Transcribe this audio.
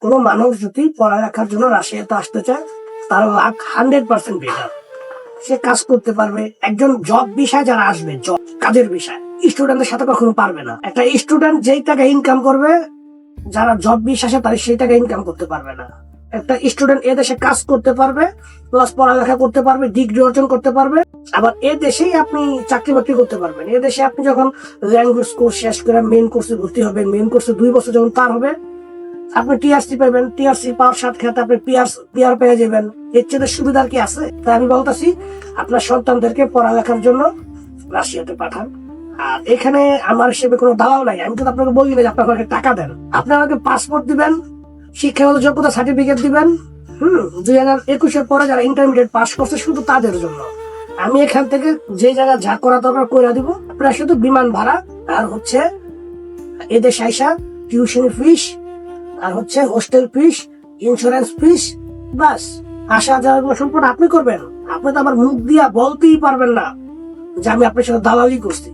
কোনো মানুষ যদি পড়ালেখার জন্য রাশিয়াতে আসতে চায়, তার লাক 100% বেটার। সে কাজ করতে পারবে। একজন জব বিষয় যারা আসবে, জব কাজের বিষয়, স্টুডেন্টের সাথে কখনো পারবে না। একটা স্টুডেন্ট যেই টাকা ইনকাম করবে, যারা জব বিশ্বাসে তারা সেই টাকা ইনকাম করতে পারবে না। একটা স্টুডেন্ট এ দেশে কাজ করতে পারবে, প্লাস পড়ালেখা করতে পারবে, ডিগ্রি অর্জন করতে পারবে, আবার এ দেশেই আপনি চাকরি বাকরি করতে পারবেন। এ দেশে আপনি যখন ল্যাঙ্গুয়েজ কোর্স শেষ করে মেইন কোর্সে ভর্তি হবেন, মেইন কোর্সে 2 বছর যখন পার হবে, আপনি টিআরসি পাবেন। টিআরসি পাওয়ার সাথে সাথে আপনি পিআর পেয়ে যাবেন। এর চেয়ে সুবিধার কি আছে? তাই আমি বলতেছি, আপনার সন্তানদেরকে পড়ালেখার জন্য রাশিয়াতে পাঠান। আর এখানে আমার হিসেবে কোনো দালাল নাই। আমি তো আপনাকে বলি না যে আপনি আমাকে টাকা দেন। আপনি আমাকে পাসপোর্ট দিবেন, শিক্ষাগত যোগ্যতা সার্টিফিকেট দিবেন। 2021-এর পরে যারা ইন্টারমিডিয়েট পাস করছে শুধু তাদের জন্য। আমি এখান থেকে যে জায়গা যা করা দরকার করে দিব। আপনার শুধু বিমান ভাড়া আর হচ্ছে এদের সাইসা টিউশন ফিস আর হচ্ছে হোস্টেল ফিস, ইন্স্যুরেন্স ফিস, বাস। আসা যাওয়া সম্পূর্ণ আপনি করবেন। আপনি তো আমার মুখ দিয়া বলতেই পারবেন না যে আমি আপনার সাথে দালালি করছি।